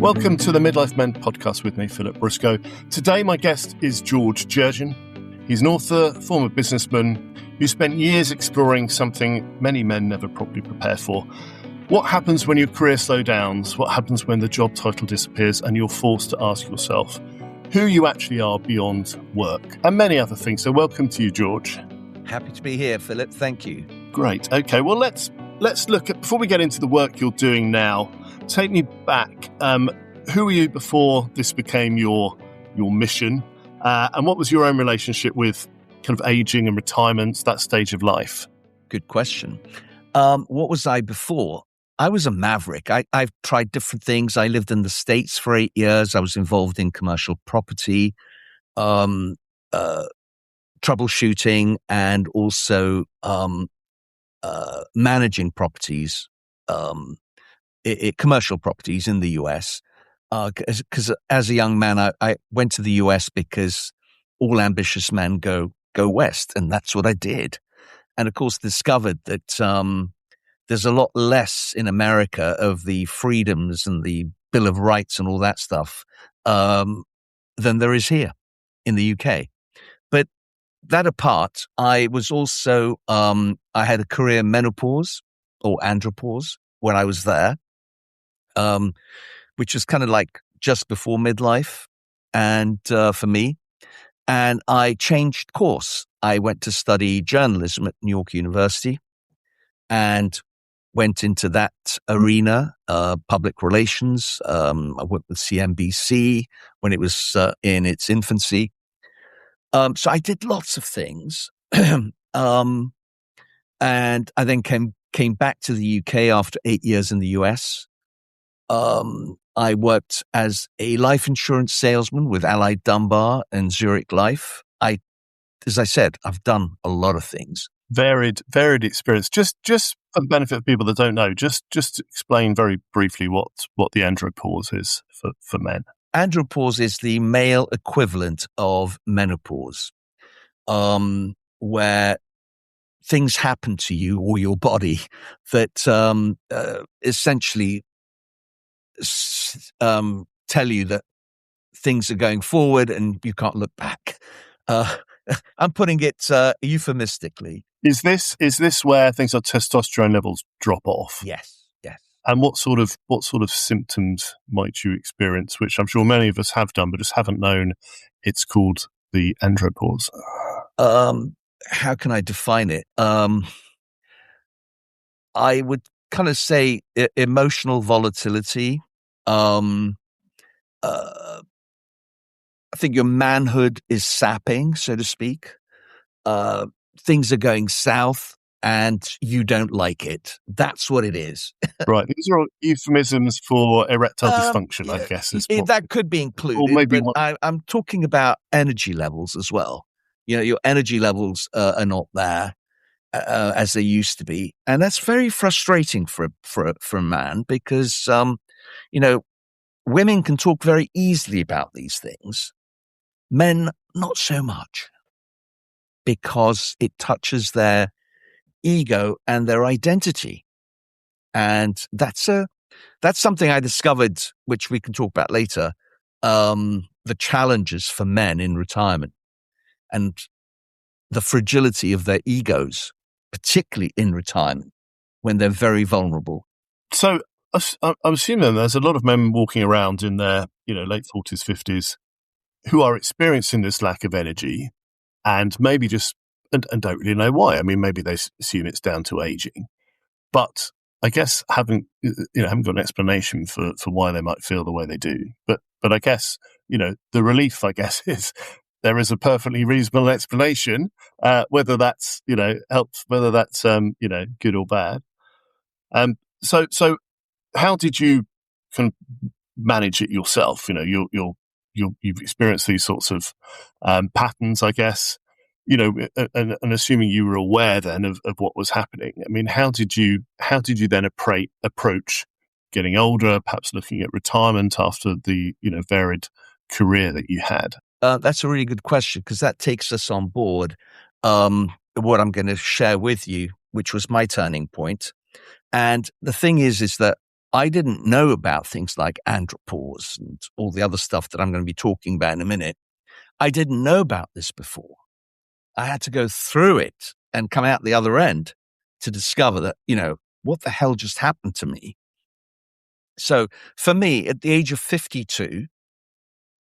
Welcome to the Midlife Men podcast with me, Philip Briscoe. Today, my guest is Jerjian. He's an author, former businessman, who spent years exploring something many men never properly prepare for. What happens when your career slows down? What happens when the job title disappears and you're forced to ask yourself who you actually are beyond work, and many other things. So welcome to you, George. Happy to be here, Philip. Thank you. Great. Okay, well, let's look at, before we get into the work you're doing now, take me back. Who were you before this became your mission? And what was your own relationship with kind of aging and retirement, that stage of life? Good question. What was I before? I was a maverick. I've tried different things. I lived in the States for 8 years. I was involved in commercial property, troubleshooting, and also managing properties, commercial properties in the US. Because as a young man, I went to the US because all ambitious men go west, and that's what I did. And of course, discovered that there's a lot less in America of the freedoms and the Bill of Rights and all that stuff than there is here in the UK. But that apart, I was also, I had a career menopause or andropause when I was there, which was kind of like just before midlife and for me. And I changed course. I went to study journalism at New York University and went into that arena, public relations. I worked with CNBC when it was in its infancy. So I did lots of things. And I then came back to the UK after 8 years in the US. I worked as a life insurance salesman with Allied Dunbar and Zurich Life. As I said, I've done a lot of things. Varied experience. Just for the benefit of people that don't know, just explain very briefly what the andropause is for men. Andropause is the male equivalent of menopause, where things happen to you or your body that essentially tell you that things are going forward and you can't look back. I'm putting it euphemistically. Is this where things like testosterone levels drop off? Yes. And what sort of symptoms might you experience, which I'm sure many of us have done, but just haven't known it's called the andropause? How can I define it? I would kind of say emotional volatility. I think your manhood is sapping, so to speak. Things are going south and you don't like it. That's what it is. Right. These are all euphemisms for erectile dysfunction, I guess. That could be included. Or maybe I'm talking about energy levels as well. Your energy levels are not there as they used to be. And that's very frustrating for a man because, women can talk very easily about these things. Men, not so much, because it touches their ego and their identity. And that's something I discovered, which we can talk about later, the challenges for men in retirement and the fragility of their egos, particularly in retirement when they're very vulnerable. So I'm assuming there's a lot of men walking around in their late 40s, 50s who are experiencing this lack of energy and maybe just and don't really know why. I mean, maybe they assume it's down to aging, but I guess haven't got an explanation for why they might feel the way they do. But I guess the relief, I guess, is there is a perfectly reasonable explanation. Whether that's helps, whether that's good or bad. So how did you kind of manage it yourself? You've experienced these sorts of patterns, I guess. And assuming you were aware then of what was happening. I mean, how did you then approach getting older, perhaps looking at retirement after the varied career that you had? That's a really good question because that takes us on board what I'm going to share with you, which was my turning point. And the thing is that I didn't know about things like andropause and all the other stuff that I'm going to be talking about in a minute. I didn't know about this before. I had to go through it and come out the other end to discover that, what the hell just happened to me? So for me, at the age of 52,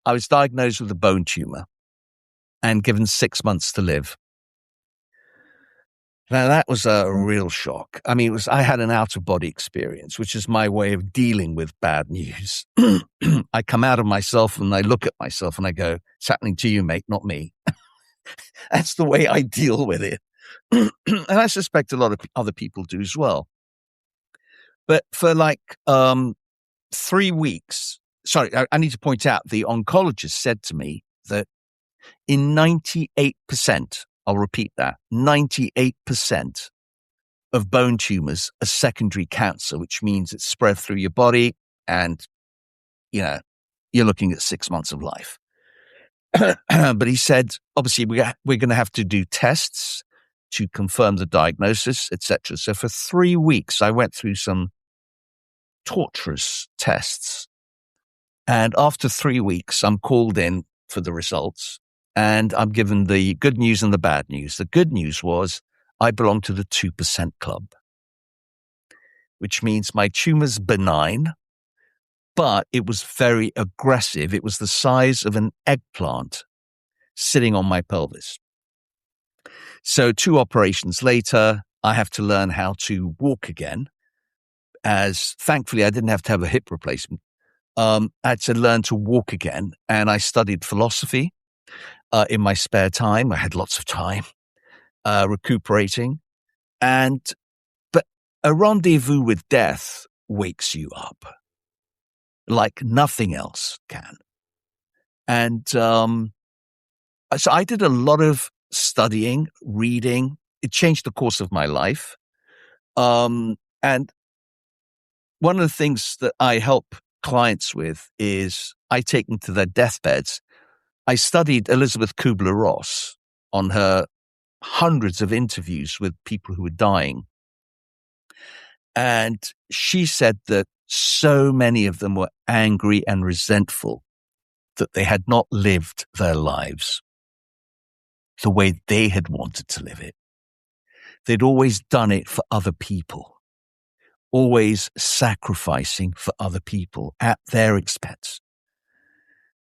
I was diagnosed with a bone tumor and given 6 months to live. Now, that was a real shock. I mean, I had an out-of-body experience, which is my way of dealing with bad news. I come out of myself and I look at myself and I go, it's happening to you, mate, not me. That's the way I deal with it. And I suspect a lot of other people do as well. But for 3 weeks, I need to point out, the oncologist said to me that in 98%, I'll repeat that, 98% of bone tumors are secondary cancer, which means it's spread through your body and, you're looking at 6 months of life. But he said, obviously, we're going to have to do tests to confirm the diagnosis, etc. So for 3 weeks, I went through some torturous tests. And after 3 weeks, I'm called in for the results. And I'm given the good news and the bad news. The good news was I belong to the 2% club, which means my tumor's benign, but it was very aggressive. It was the size of an eggplant sitting on my pelvis. So 2 operations later, I have to learn how to walk again, as thankfully I didn't have to have a hip replacement. I had to learn to walk again, and I studied philosophy. In my spare time. I had lots of time recuperating. But a rendezvous with death wakes you up like nothing else can. And so I did a lot of studying, reading. It changed the course of my life. And one of the things that I help clients with is I take them to their deathbeds. I studied Elizabeth Kubler-Ross on her hundreds of interviews with people who were dying. And she said that so many of them were angry and resentful that they had not lived their lives the way they had wanted to live it. They'd always done it for other people, always sacrificing for other people at their expense.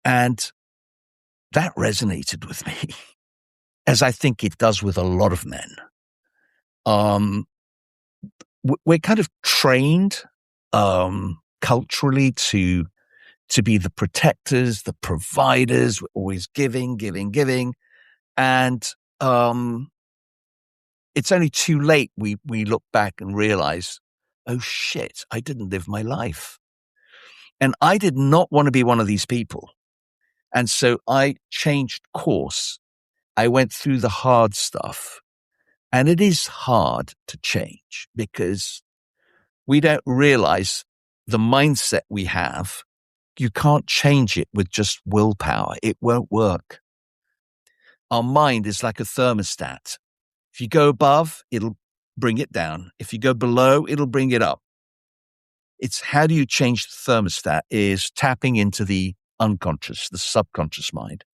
And that resonated with me, as I think it does with a lot of men. We're kind of trained culturally to be the protectors, the providers. We're always giving. And it's only too late we look back and realize, oh shit, I didn't live my life. And I did not want to be one of these people. And so I changed course. I went through the hard stuff. And it is hard to change because we don't realize the mindset we have. You can't change it with just willpower. It won't work. Our mind is like a thermostat. If you go above, it'll bring it down. If you go below, it'll bring it up. It's how do you change the thermostat is tapping into the unconscious, the subconscious mind.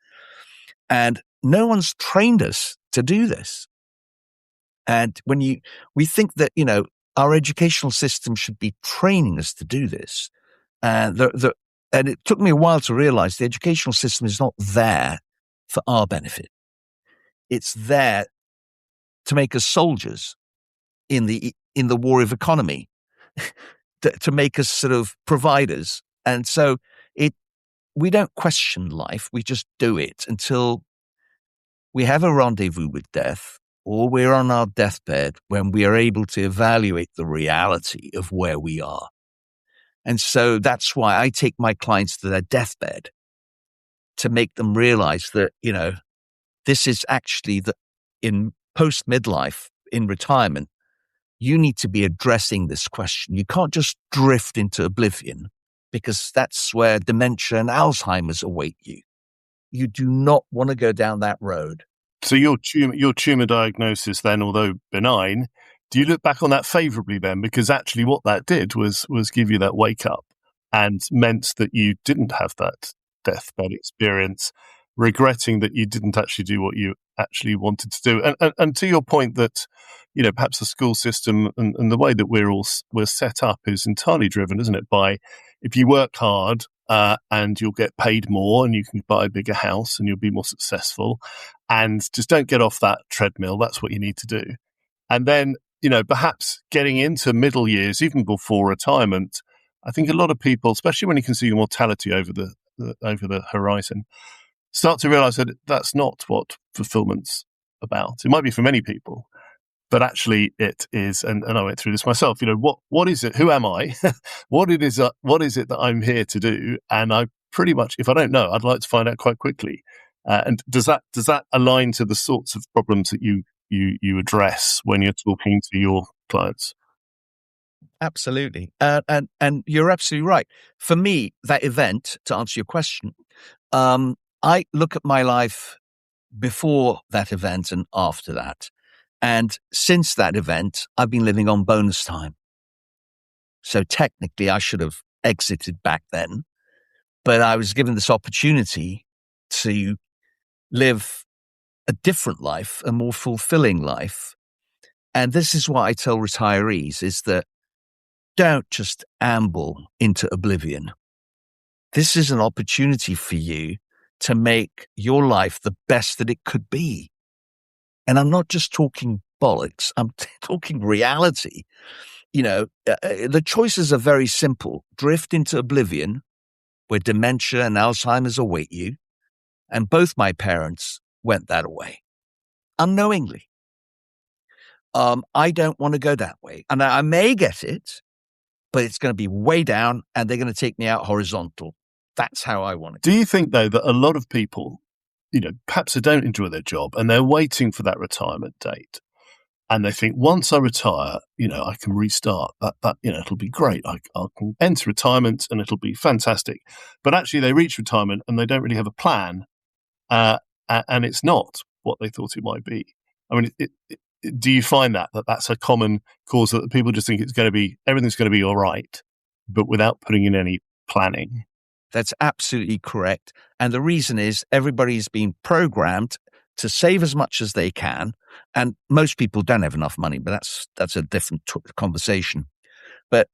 And no one's trained us to do this. And when we think that, our educational system should be training us to do this. And it took me a while to realize the educational system is not there for our benefit. It's there to make us soldiers in the war of economy, to make us sort of providers. And so we don't question life. We just do it until we have a rendezvous with death, or we're on our deathbed when we are able to evaluate the reality of where we are. And so that's why I take my clients to their deathbed, to make them realize that, this is actually in post-midlife, in retirement, you need to be addressing this question. You can't just drift into oblivion, because that's where dementia and Alzheimer's await you. You do not want to go down that road. So your tumor diagnosis then, although benign, Do you look back on that favourably then? Because actually what that did was give you that wake up and meant that you didn't have that deathbed experience, regretting that you didn't actually do what you actually wanted to do. And to your point that, perhaps the school system and the way that we're set up is entirely driven, isn't it, by if you work hard and you'll get paid more and you can buy a bigger house and you'll be more successful, and just don't get off that treadmill. That's what you need to do. And then, perhaps getting into middle years, even before retirement, I think a lot of people, especially when you can see mortality over the horizon, start to realize that that's not what fulfillment's about. It might be for many people, but actually it is. And I went through this myself. What is it? Who am I? What it is that I'm here to do? And I pretty much, if I don't know, I'd like to find out quite quickly. And does that align to the sorts of problems that you address when you're talking to your clients? Absolutely. And you're absolutely right. For me, that event, to answer your question, I look at my life before that event and after that. And since that event, I've been living on bonus time. So technically, I should have exited back then, but I was given this opportunity to live a different life, a more fulfilling life. And this is what I tell retirees, is that don't just amble into oblivion. This is an opportunity for you to make your life the best that it could be. And I'm not just talking bollocks, I'm talking reality. The choices are very simple. Drift into oblivion, where dementia and Alzheimer's await you. And both my parents went that way, unknowingly. I don't want to go that way. And I may get it, but it's going to be way down and they're going to take me out horizontal. That's how I want it. Do you think, though, that a lot of people, perhaps they don't enjoy their job and they're waiting for that retirement date, and they think, once I retire, I can restart that, it'll be great. I can enter retirement and it'll be fantastic. But actually they reach retirement and they don't really have a plan. And it's not what they thought it might be. I mean, do you find that that's a common cause, that people just think everything's going to be all right, but without putting in any planning? That's absolutely correct. And the reason is everybody's been programmed to save as much as they can. And most people don't have enough money, but that's a different conversation. But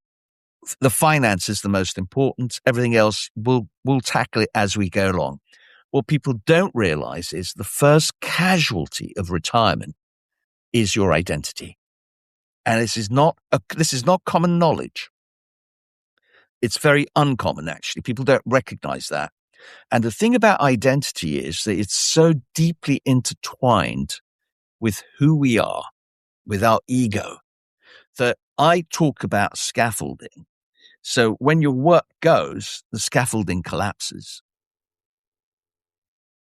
the finance is the most important. Everything else, we'll tackle it as we go along. What people don't realize is the first casualty of retirement is your identity. And this is not common knowledge. It's very uncommon, actually. People don't recognize that. And the thing about identity is that it's so deeply intertwined with who we are, with our ego, that I talk about scaffolding. So when your work goes, the scaffolding collapses.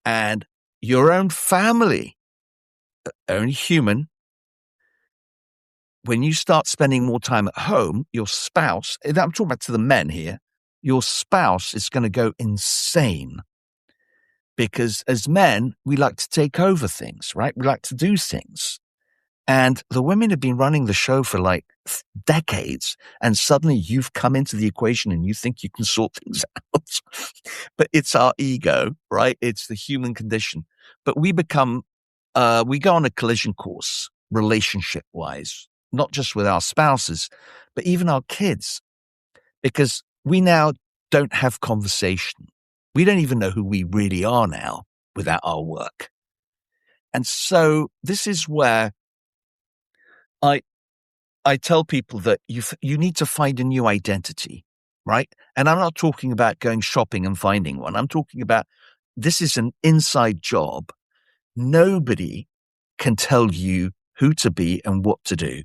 And your own family, only human, when you start spending more time at home, your spouse, I'm talking about to the men here, your spouse is going to go insane. Because as men, we like to take over things, right? We like to do things. And the women have been running the show for like decades. And suddenly you've come into the equation and you think you can sort things out. But it's our ego, right? It's the human condition. But we go on a collision course, relationship-wise, not just with our spouses, but even our kids. Because we now don't have conversation. We don't even know who we really are now without our work. And so this is where I tell people that you need to find a new identity, right? And I'm not talking about going shopping and finding one. I'm talking about, this is an inside job. Nobody can tell you who to be and what to do.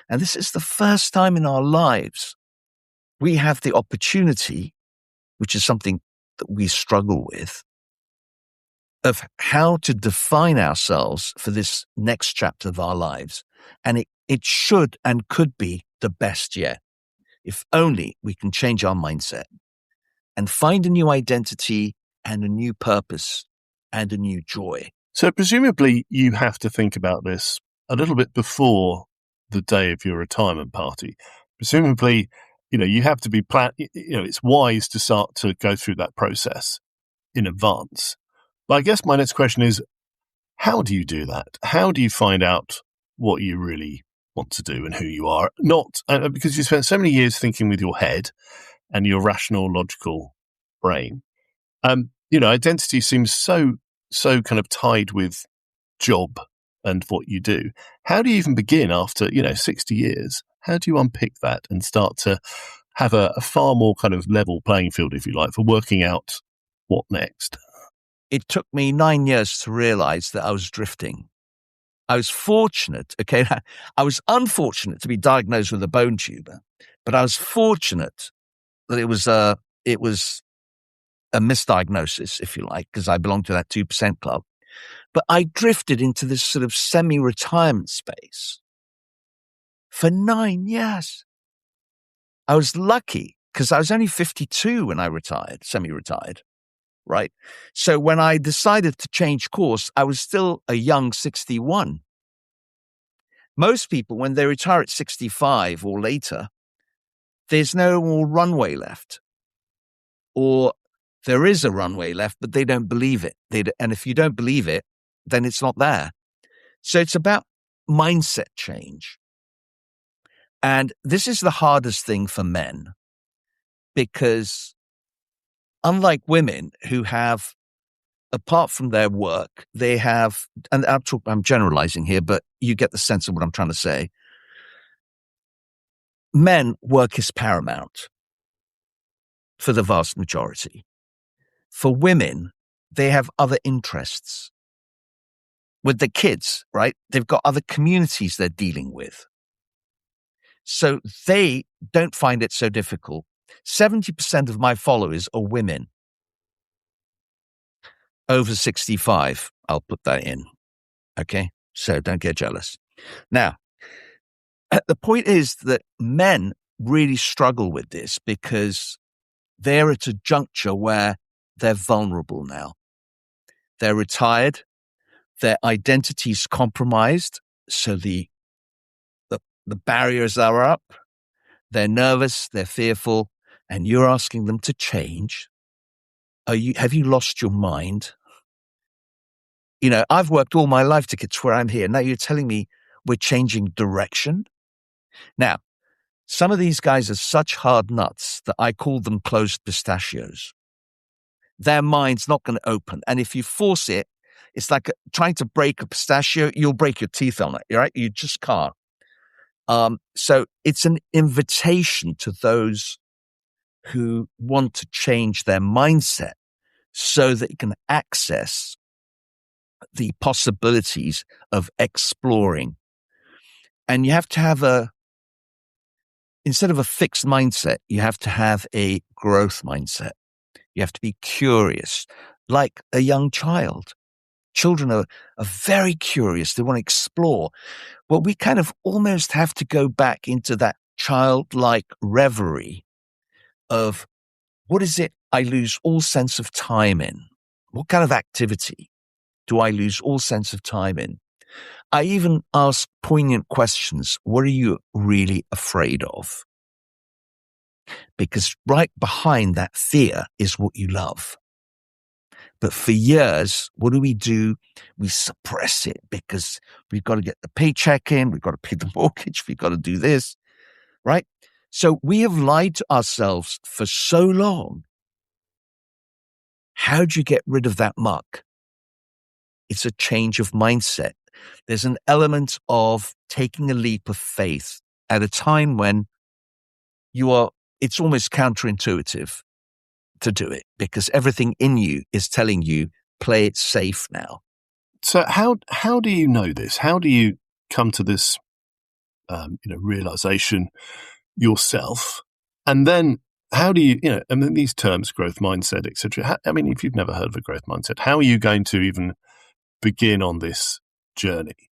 And this is the first time in our lives we have the opportunity, which is something that we struggle with, of how to define ourselves for this next chapter of our lives. And it should and could be the best yet, if only we can change our mindset and find a new identity and a new purpose and a new joy. So presumably you have to think about this a little bit before the day of your retirement party? Presumably, you have to be it's wise to start to go through that process in advance. But I guess my next question is, how do you do that? How do you find out what you really want to do and who you are? Not because you spent so many years thinking with your head and your rational, logical brain. Identity seems so kind of tied with job and what you do. How do you even begin after 60 years? How do you unpick that and start to have a far more kind of level playing field, if you like, for working out what next? It took me 9 years to realize that I was drifting. I was fortunate, okay? I was unfortunate to be diagnosed with a bone tumor, but I was fortunate that it was a misdiagnosis, if you like, because I belonged to that 2% club. But I drifted into this sort of semi-retirement space for 9 years. I was lucky because I was only 52 when I retired, semi-retired, right? So when I decided to change course, I was still a young 61. Most people, when they retire at 65 or later, there's no more runway left. Or there is a runway left, but they don't believe it. And if you don't believe it, then it's not there. So it's about mindset change. And this is the hardest thing for men because unlike women who have, apart from their work, they have, and I'm generalizing here, but you get the sense of what I'm trying to say. Men, work is paramount for the vast majority. For women, they have other interests. With the kids, right? They've got other communities they're dealing with. So they don't find it so difficult. 70% of my followers are women. Over 65, I'll put that in. Okay? So don't get jealous. Now, the point is that men really struggle with this because they're at a juncture where they're vulnerable now. They're retired. Their identity's compromised. So the barriers are up. They're nervous. They're fearful. And you're asking them to change. Have you lost your mind? I've worked all my life to get to where I'm here. Now you're telling me we're changing direction? Now, some of these guys are such hard nuts that I call them closed pistachios. Their mind's not going to open. And if you force it, it's like trying to break a pistachio. You'll break your teeth on it, right? You just can't. So it's an invitation to those who want to change their mindset so that you can access the possibilities of exploring. And you have to have instead of a fixed mindset, you have to have a growth mindset. You have to be curious, like a young child. Children are very curious. They want to explore. Well, we kind of almost have to go back into that childlike reverie of what is it I lose all sense of time in? What kind of activity do I lose all sense of time in? I even ask poignant questions. What are you really afraid of? Because right behind that fear is what you love. But for years, what do? We suppress it because we've got to get the paycheck in, we've got to pay the mortgage, we've got to do this, right? So we have lied to ourselves for so long. How do you get rid of that muck? It's a change of mindset. There's an element of taking a leap of faith at a time when it's almost counterintuitive to do it because everything in you is telling you, play it safe now. So how do you know this? How do you come to this, realization yourself? And then how do you, and then these terms, growth mindset, etc. If you've never heard of a growth mindset, how are you going to even begin on this journey?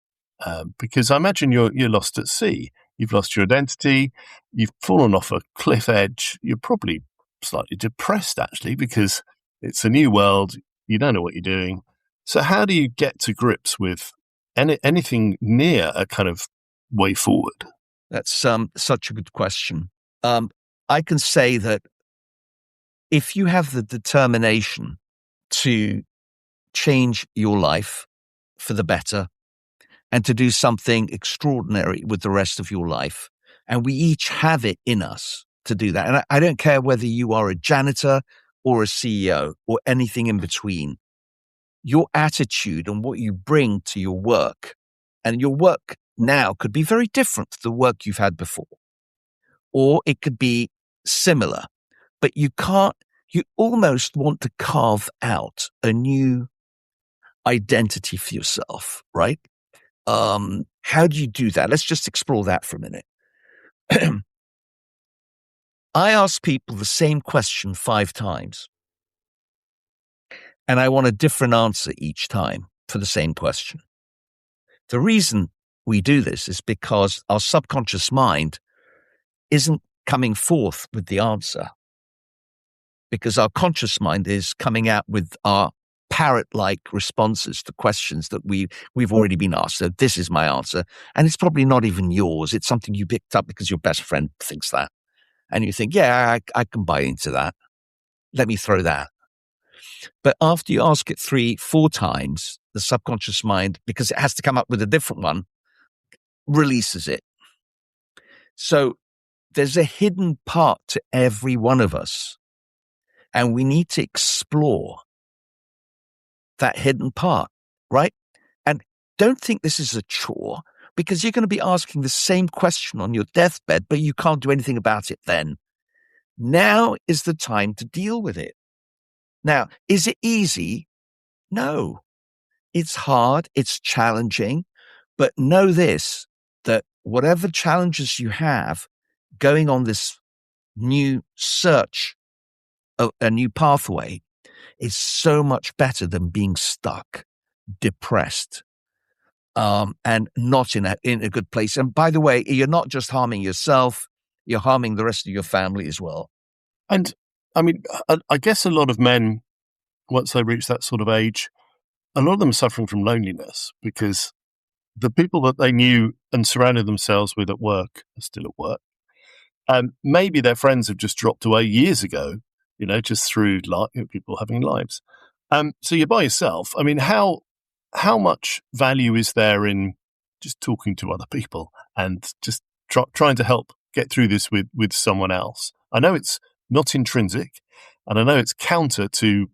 Because I imagine you're lost at sea. You've lost your identity. You've fallen off a cliff edge. You're probably slightly depressed, actually, because it's a new world. You don't know what you're doing. So how do you get to grips with anything near a kind of way forward? That's such a good question. I can say that if you have the determination to change your life for the better and to do something extraordinary with the rest of your life, and we each have it in us to do that. And I don't care whether you are a janitor or a CEO or anything in between. Your attitude and what you bring to your work, and your work now could be very different to the work you've had before, or it could be similar, but you almost want to carve out a new identity for yourself, right? How do you do that? Let's just explore that for a minute. I ask people the same question 5 times, and I want a different answer each time for the same question. The reason we do this is because our subconscious mind isn't coming forth with the answer, because our conscious mind is coming out with our parrot-like responses to questions that we've already been asked. So this is my answer, and it's probably not even yours. It's something you picked up because your best friend thinks that, and you think, yeah, I can buy into that. Let me throw that. But after you ask it 3-4 times, the subconscious mind, because it has to come up with a different one, releases it. So there's a hidden part to every one of us, and we need to explore that hidden part, right? And don't think this is a chore, because you're going to be asking the same question on your deathbed, but you can't do anything about it then. Now is the time to deal with it. Now, is it easy? No. It's hard, it's challenging, but know this, that whatever challenges you have going on this new search of a new pathway is so much better than being stuck, depressed, and not in a good place. And by the way, you're not just harming yourself, you're harming the rest of your family as well. And I mean, I guess a lot of men, once they reach that sort of age, a lot of them are suffering from loneliness, because the people that they knew and surrounded themselves with at work are still at work. Maybe their friends have just dropped away years ago, just through people having lives. So you're by yourself. I mean, how much value is there in just talking to other people and just trying to help get through this with someone else? I know it's not intrinsic, and I know it's counter to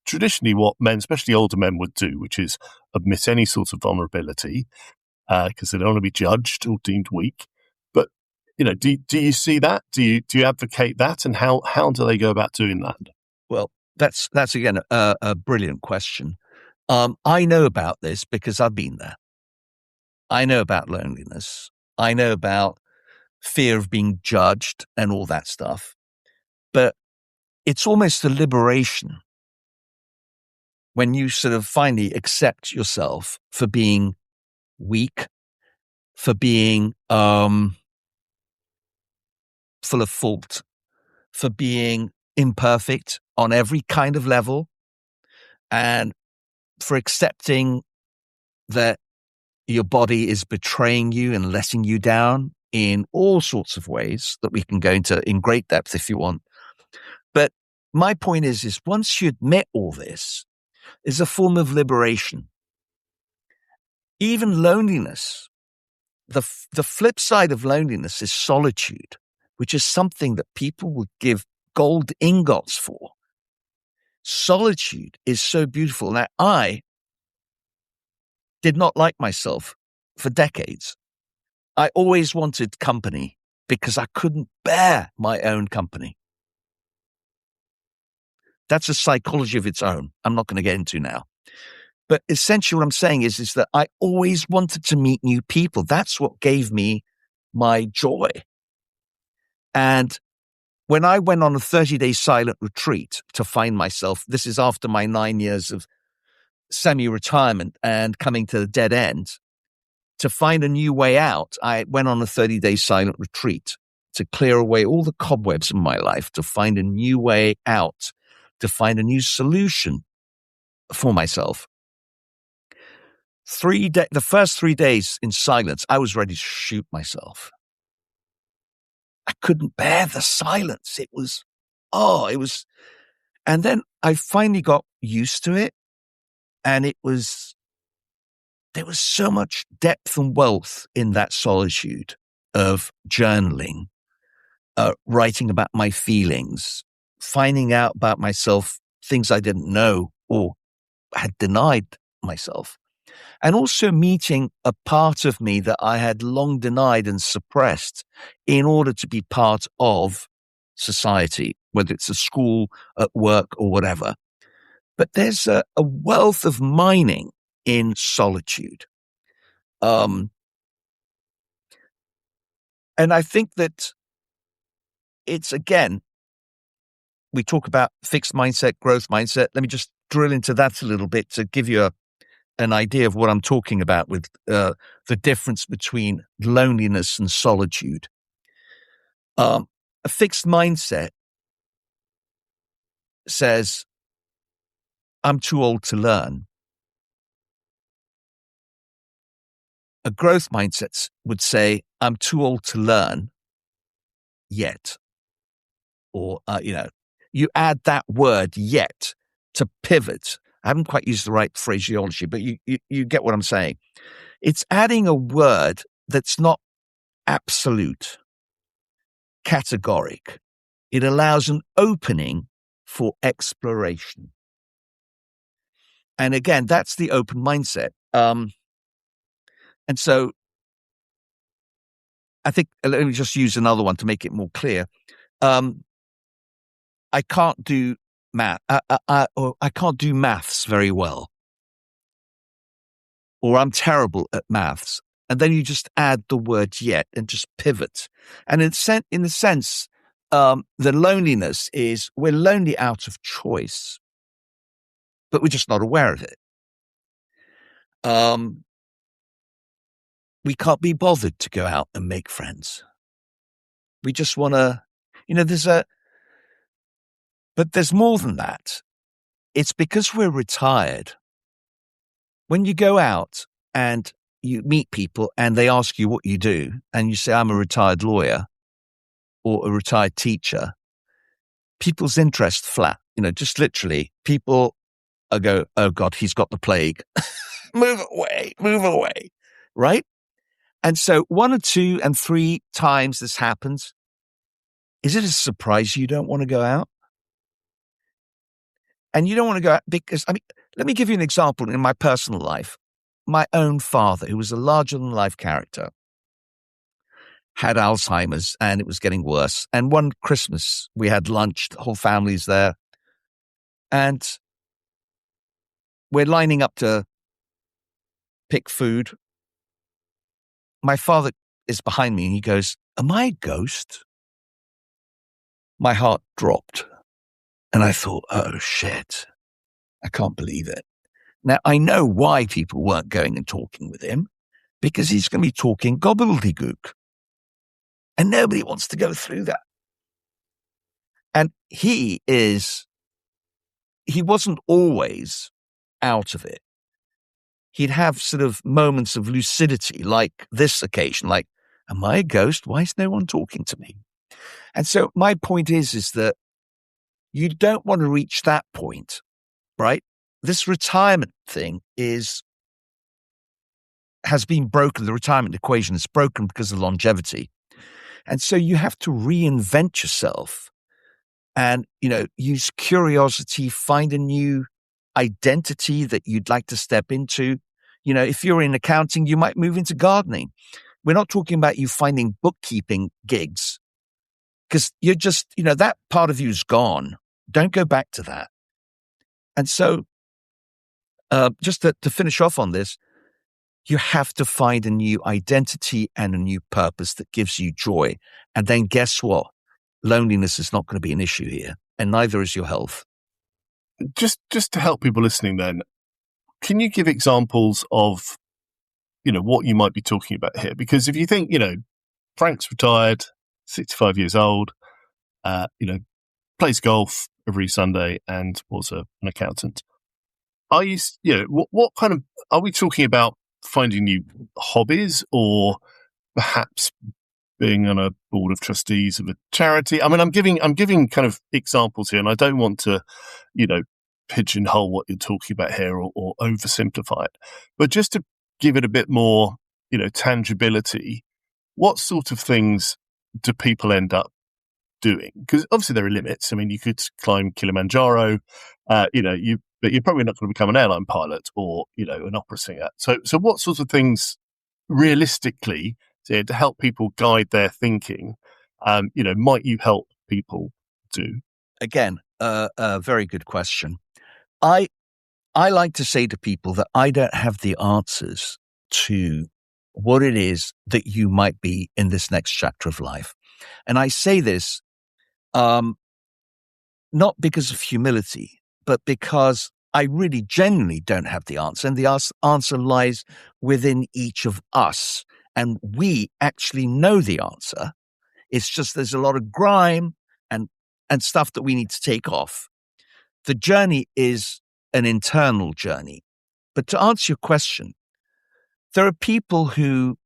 traditionally what men, especially older men, would do, which is admit any sort of vulnerability because they don't want to be judged or deemed weak. But do you see that? Do you advocate that? And how do they go about doing that? Well, that's again a brilliant question. I know about this because I've been there. I know about loneliness. I know about fear of being judged and all that stuff. But it's almost a liberation when you sort of finally accept yourself for being weak, for being full of fault, for being imperfect on every kind of level, and for accepting that your body is betraying you and letting you down in all sorts of ways that we can go into in great depth if you want. But my point is once you admit all this, is a form of liberation. Even loneliness, the flip side of loneliness is solitude, which is something that people would give gold ingots for. Solitude is so beautiful. Now, I did not like myself for decades. I always wanted company because I couldn't bear my own company. That's a psychology of its own. I'm not going to get into now. But essentially what I'm saying is that I always wanted to meet new people. That's what gave me my joy. And when I went on a 30-day silent retreat to find myself, this is after my 9 years of semi-retirement and coming to the dead end, to find a new way out, I went on a 30-day silent retreat to clear away all the cobwebs in my life, to find a new way out, to find a new solution for myself. the first 3 days in silence, I was ready to shoot myself. I couldn't bear the silence. It was, and then I finally got used to it. And there was so much depth and wealth in that solitude of journaling, writing about my feelings, finding out about myself, things I didn't know or had denied myself, and also meeting a part of me that I had long denied and suppressed in order to be part of society, whether it's a school, at work, or whatever. But there's a wealth of mining in solitude. And I think that it's, again, we talk about fixed mindset, growth mindset. Let me just drill into that a little bit to give you an idea of what I'm talking about with the difference between loneliness and solitude. A fixed mindset says, I'm too old to learn. A growth mindset would say, I'm too old to learn yet. Or, you add that word yet to pivot. I haven't quite used the right phraseology, but you get what I'm saying. It's adding a word that's not absolute, categoric. It allows an opening for exploration. And again, that's the open mindset. And so I think, let me just use another one to make it more clear. I can't do math. I can't do maths very well, or I'm terrible at maths. And then you just add the word yet and just pivot. And in a sense, the loneliness is we're lonely out of choice, but we're just not aware of it. We can't be bothered to go out and make friends. We just want to, but there's more than that. It's because we're retired. When you go out and you meet people and they ask you what you do, and you say, I'm a retired lawyer or a retired teacher, people's interest flat. Just literally, people go, oh God, he's got the plague. Move away. Right? And so 1 or 2 and 3 times this happens. Is it a surprise you don't want to go out? And you don't want to go out because, let me give you an example in my personal life. My own father, who was a larger-than-life character, had Alzheimer's and it was getting worse. And one Christmas, we had lunch, the whole family's there. And we're lining up to pick food. My father is behind me and he goes, am I a ghost? My heart dropped. And I thought, oh shit, I can't believe it. Now, I know why people weren't going and talking with him, because he's going to be talking gobbledygook. And nobody wants to go through that. And he wasn't always out of it. He'd have sort of moments of lucidity, like this occasion, like, am I a ghost? Why is no one talking to me? And so my point is that you don't want to reach that point, right? This retirement thing has been broken. The retirement equation is broken because of longevity. And so you have to reinvent yourself and, use curiosity, find a new identity that you'd like to step into. If you're in accounting, you might move into gardening. We're not talking about you finding bookkeeping gigs because you're just, that part of you's gone. Don't go back to that. And so just to finish off on this, you have to find a new identity and a new purpose that gives you joy. And then guess what? Loneliness is not going to be an issue here, and neither is your health. Just to help people listening then, can you give examples of, what you might be talking about here? Because if you think, Frank's retired, 65 years old, plays golf every Sunday and was an accountant. Are you, what kind of, are we talking about finding new hobbies, or perhaps being on a board of trustees of a charity? I mean, I'm giving kind of examples here, and I don't want to, pigeonhole what you're talking about here, or oversimplify it, but just to give it a bit more, tangibility. What sort of things do people end up doing? Because obviously there are limits. I mean, you could climb Kilimanjaro, but you're probably not going to become an airline pilot or, an opera singer. So what sorts of things realistically to help people guide their thinking, might you help people do? Again, a very good question. I like to say to people that I don't have the answers to what it is that you might be in this next chapter of life. And I say this not because of humility, but because I really genuinely don't have the answer. And the answer lies within each of us. And we actually know the answer. It's just there's a lot of grime and stuff that we need to take off. The journey is an internal journey. But to answer your question, there are people who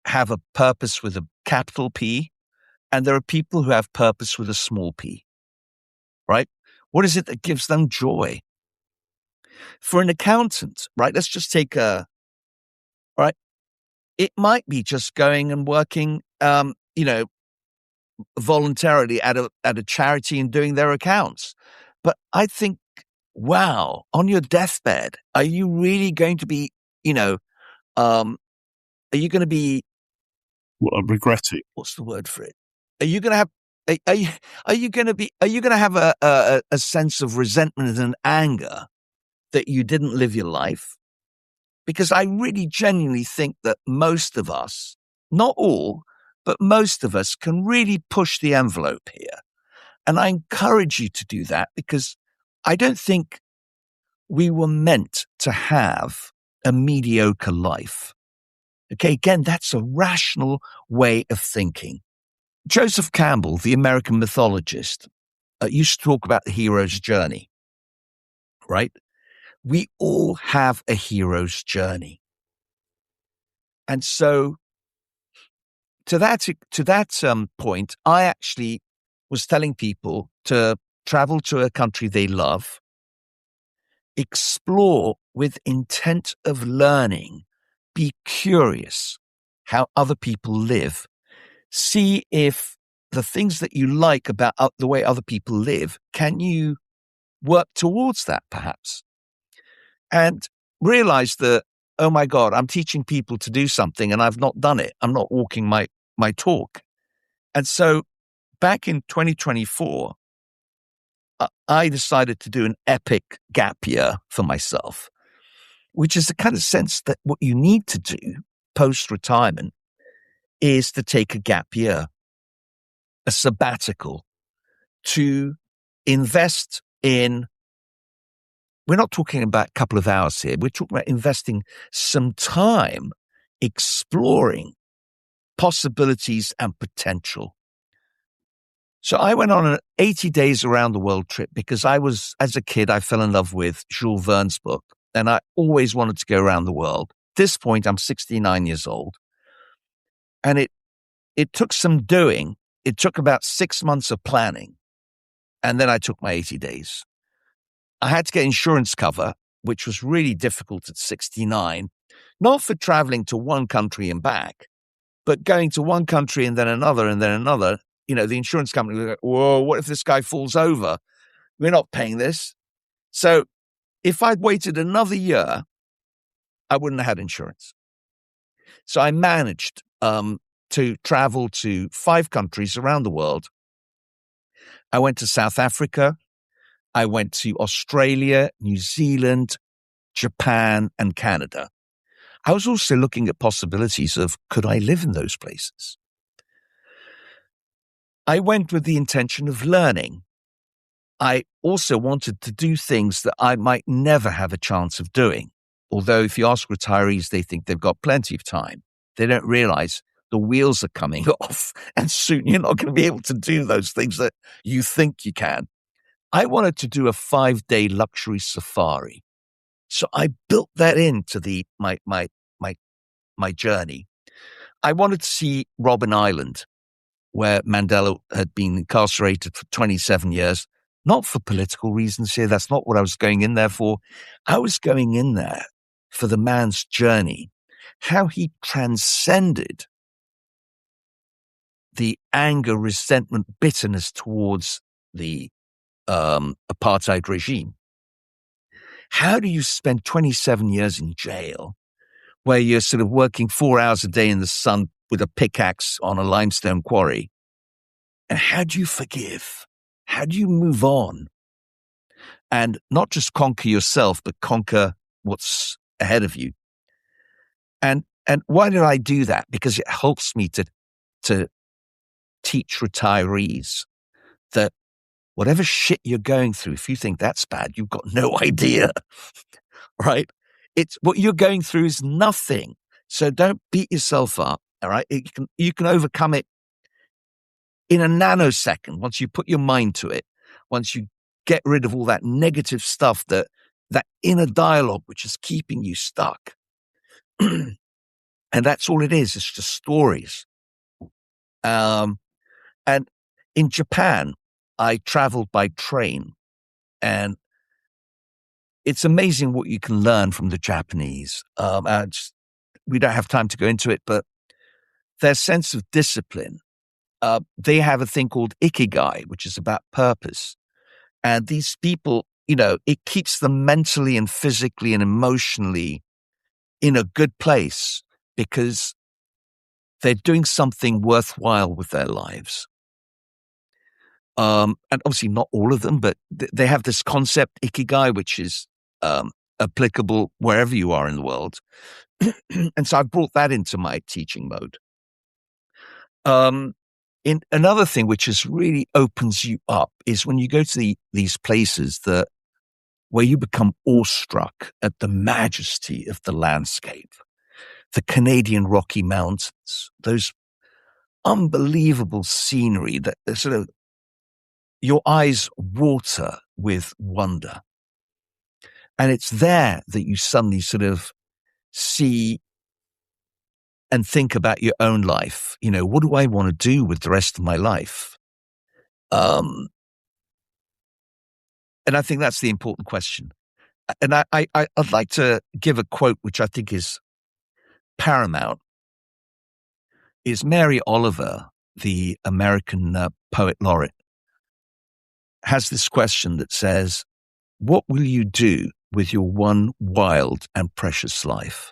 have a purpose with a capital P, and there are people who have purpose with a small p, right? What is it that gives them joy? For an accountant, right? Let's just take right? It might be just going and working, voluntarily at a charity and doing their accounts. But I think, wow, on your deathbed, are you really going to be, are you going to be? Well, I regret it. What's the word for it? Are you going to have? Are you going to have a sense of resentment and anger that you didn't live your life? Because I really genuinely think that most of us, not all, but most of us can really push the envelope here. And I encourage you to do that, because I don't think we were meant to have a mediocre life. Okay, again, that's a rational way of thinking. Joseph Campbell, the American mythologist, used to talk about the hero's journey, right? We all have a hero's journey. And so to that point, I actually was telling people to travel to a country they love, explore with intent of learning, be curious how other people live, see if the things that you like about the way other people live, can you work towards that perhaps? And realize that, oh my God, I'm teaching people to do something and I've not done it. I'm not walking my talk. And so back in 2024, I decided to do an epic gap year for myself, which is the kind of sense that what you need to do post-retirement is to take a gap year, a sabbatical, to invest in. We're not talking about a couple of hours here. We're talking about investing some time exploring possibilities and potential. So I went on an 80 days around the world trip because as a kid, I fell in love with Jules Verne's book, and I always wanted to go around the world. At this point, I'm 69 years old, and it took some doing. It took about 6 months of planning, and then I took my 80 days. I had to get insurance cover, which was really difficult at 69, not for traveling to one country and back, but going to one country and then another and then another. The insurance company was like, whoa, what if this guy falls over? We're not paying this. So if I'd waited another year, I wouldn't have had insurance. So I managed to travel to 5 countries around the world. I went to South Africa. I went to Australia, New Zealand, Japan, and Canada. I was also looking at possibilities of, could I live in those places? I went with the intention of learning. I also wanted to do things that I might never have a chance of doing. Although if you ask retirees, they think they've got plenty of time. They don't realize the wheels are coming off, and soon you're not going to be able to do those things that you think you can. I wanted to do a 5-day luxury safari. So I built that into my my journey, I wanted to see Robben Island, where Mandela had been incarcerated for 27 years, not for political reasons here. That's not what I was going in there for. I was going in there for the man's journey, how he transcended the anger, resentment, bitterness towards the apartheid regime. How do you spend 27 years in jail where you're sort of working 4 hours a day in the sun with a pickaxe on a limestone quarry? And how do you forgive? How do you move on? And not just conquer yourself, but conquer what's ahead of you. And why did I do that? Because it helps me to teach retirees that whatever shit you're going through, if you think that's bad, you've got no idea, right? It's what you're going through is nothing. So don't beat yourself up. All right. You can overcome it in a nanosecond once you put your mind to it, once you get rid of all that negative stuff, that inner dialogue which is keeping you stuck. And that's all it is. It's just stories. And in Japan, I traveled by train, and it's amazing what you can learn from the Japanese. We don't have time to go into it, but their sense of discipline. They have a thing called ikigai, which is about purpose. And these people, it keeps them mentally and physically and emotionally in a good place because they're doing something worthwhile with their lives. And obviously not all of them, but they have this concept, ikigai, which is applicable wherever you are in the world. And so I brought that into my teaching mode. In another thing which is really opens you up is when you go to these places where you become awestruck at the majesty of the landscape, the Canadian Rocky Mountains, those unbelievable scenery that sort of your eyes water with wonder. And it's there that you suddenly sort of see and think about your own life. What do I want to do with the rest of my life? And I think that's the important question. And I'd like to give a quote, which I think is paramount, is Mary Oliver, the American poet laureate, has this question that says, what will you do with your one wild and precious life?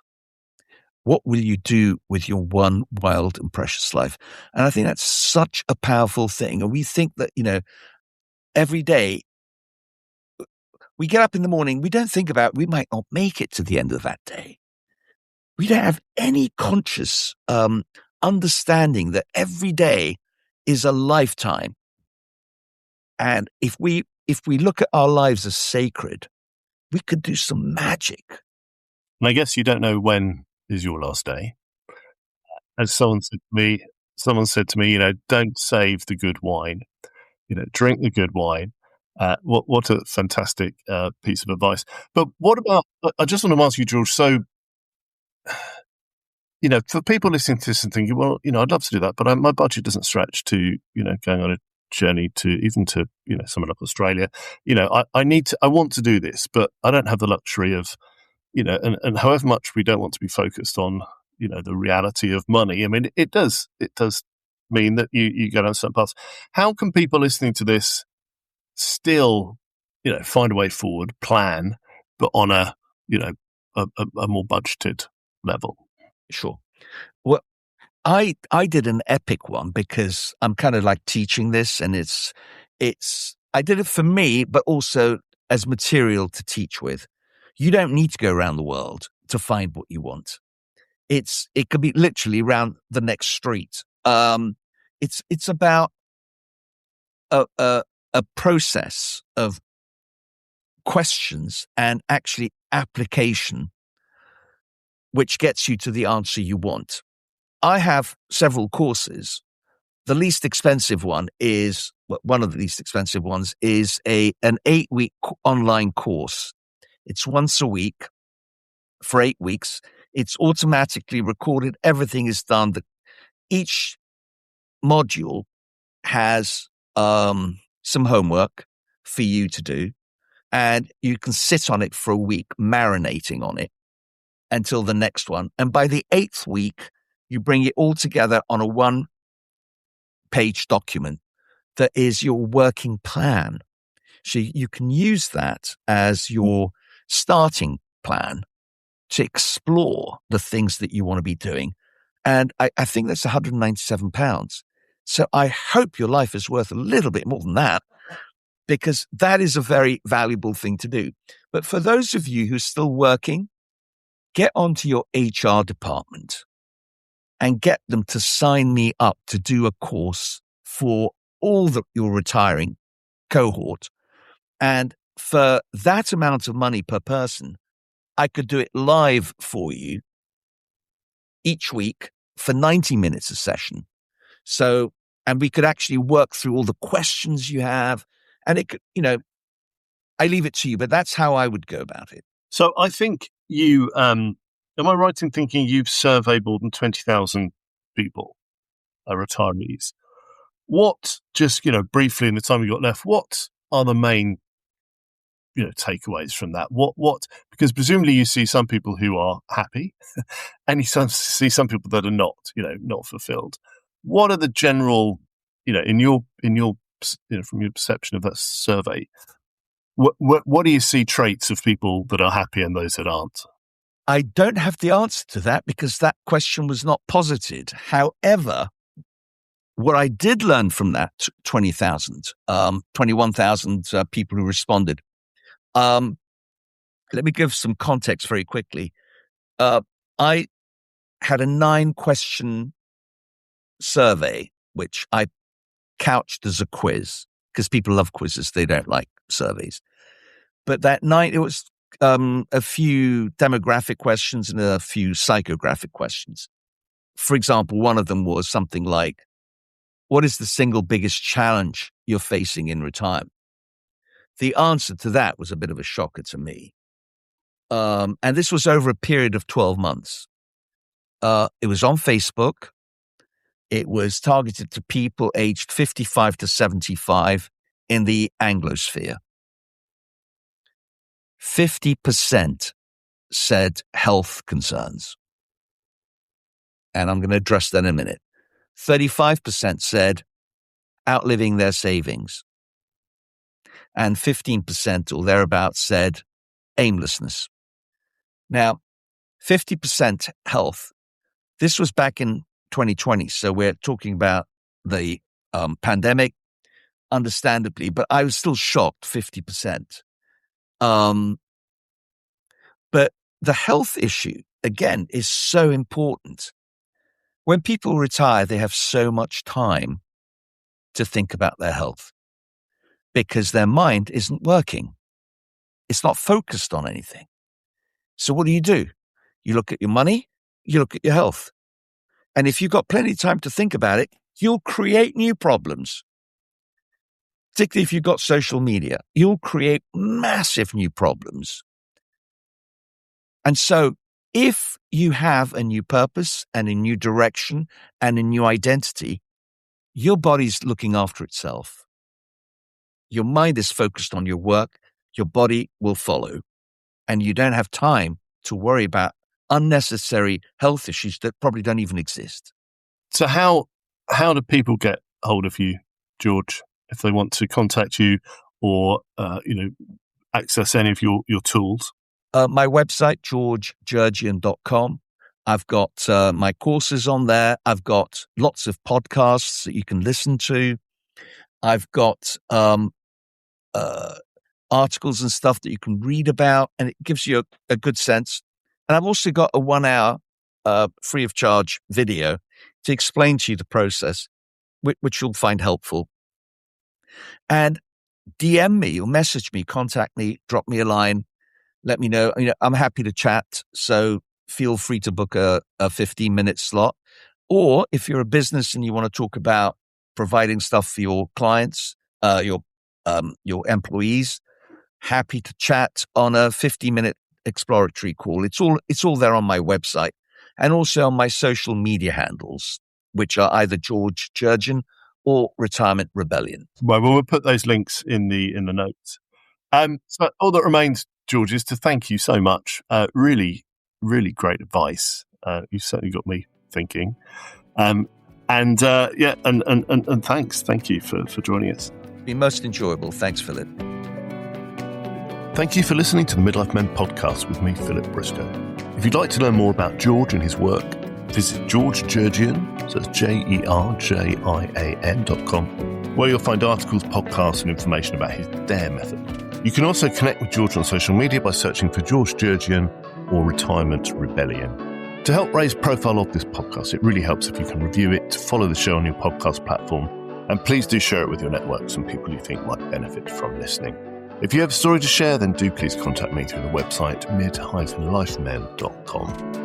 What will you do with your one wild and precious life? And I think that's such a powerful thing. And we think that, every day we get up in the morning, we don't think about, we might not make it to the end of that day. We don't have any conscious understanding that every day is a lifetime. And if we look at our lives as sacred, we could do some magic. And I guess you don't know when is your last day. As someone said to me, don't save the good wine, drink the good wine. What a fantastic piece of advice. But what about, I just want to ask you, George, so, for people listening to this and thinking, well, I'd love to do that, but my budget doesn't stretch to, going on a journey to somewhere like Australia. I want to do this, but I don't have the luxury of, and however much we don't want to be focused on, the reality of money. I mean, it does mean that you go down certain paths. How can people listening to this still, find a way forward, plan, but on a more budgeted level? Sure. Well, I did an epic one because I'm kind of like teaching this, and I did it for me, but also as material to teach with. You don't need to go around the world to find what you want. It could be literally around the next street. It's about a process of questions and actually application, which gets you to the answer you want. I have several courses. The least expensive one is, one of the least expensive ones is an 8-week online course. It's once a week for 8 weeks. It's automatically recorded. Everything is done. Each module has some homework for you to do, and you can sit on it for a week, marinating on it until the next one. And by the 8th week, you bring it all together on a 1-page document that is your working plan. So you can use that as your starting plan to explore the things that you want to be doing. And I think that's £197. So I hope your life is worth a little bit more than that, because that is a very valuable thing to do. But for those of you who are still working, get onto your HR department and get them to sign me up to do a course for all your retiring cohort. And for that amount of money per person, I could do it live for you each week for 90 minutes a session. So, and we could actually work through all the questions you have. And it could, I leave it to you, but that's how I would go about it. So I think you, am I right in thinking you've surveyed more than 20,000 people, retirees? What, just, briefly in the time we've got left, what are the main, takeaways from that? Because presumably you see some people who are happy and you see some people that are not, not fulfilled. What are the general, in your, from your perception of that survey, what do you see traits of people that are happy and those that aren't? I don't have the answer to that because that question was not posited. However, what I did learn from that 21,000 people who responded. Let me give some context very quickly. I had a 9-question survey, which I couched as a quiz because people love quizzes. They don't like surveys. But that night, it was a few demographic questions and a few psychographic questions. For example, one of them was something like, what is the single biggest challenge you're facing in retirement? The answer to that was a bit of a shocker to me. And this was over a period of 12 months. It was on Facebook. It was targeted to people aged 55 to 75 in the Anglosphere. 50% said health concerns. And I'm going to address that in a minute. 35% said outliving their savings. And 15% or thereabouts said aimlessness. Now, 50% health. This was back in 2020. So we're talking about the pandemic, understandably, but I was still shocked, 50%. But the health issue, again, is so important. When people retire, they have so much time to think about their health because their mind isn't working. It's not focused on anything. So what do? You look at your money, you look at your health. And if you've got plenty of time to think about it, you'll create new problems. Particularly if you've got social media, you'll create massive new problems. And so if you have a new purpose and a new direction and a new identity, your body's looking after itself. Your mind is focused on your work. Your body will follow. And you don't have time to worry about unnecessary health issues that probably don't even exist. So how do people get hold of you, George, if they want to contact you or, access any of your tools? My website, georgejerjian.com. I've got my courses on there. I've got lots of podcasts that you can listen to. I've got articles and stuff that you can read about, and it gives you a good sense. And I've also got a 1-hour free of charge video to explain to you the process, which you'll find helpful. And DM me or message me, contact me, drop me a line. Let me know. I'm happy to chat. So feel free to book a 15-minute slot. Or if you're a business and you want to talk about providing stuff for your clients, your employees, happy to chat on a 50-minute exploratory call. It's all there on my website and also on my social media handles, which are either George Jerjian or Retirement Rebellion. Well, we'll put those links in the notes. So all that remains, George, is to thank you so much. Really, really great advice. You've certainly got me thinking. And thanks. Thank you for joining us. It's been most enjoyable. Thanks, Philip. Thank you for listening to the Midlife Men podcast with me, Philip Briscoe. If you'd like to learn more about George and his work, visit George Jerjian, so that's JERJIAN.com, where you'll find articles, podcasts, and information about his DARE method. You can also connect with George on social media by searching for George Jerjian or Retirement Rebellion. To help raise profile of this podcast, it really helps if you can review it, follow the show on your podcast platform, and please do share it with your networks and people you think might benefit from listening. If you have a story to share, then do please contact me through the website mid-lifemen.com.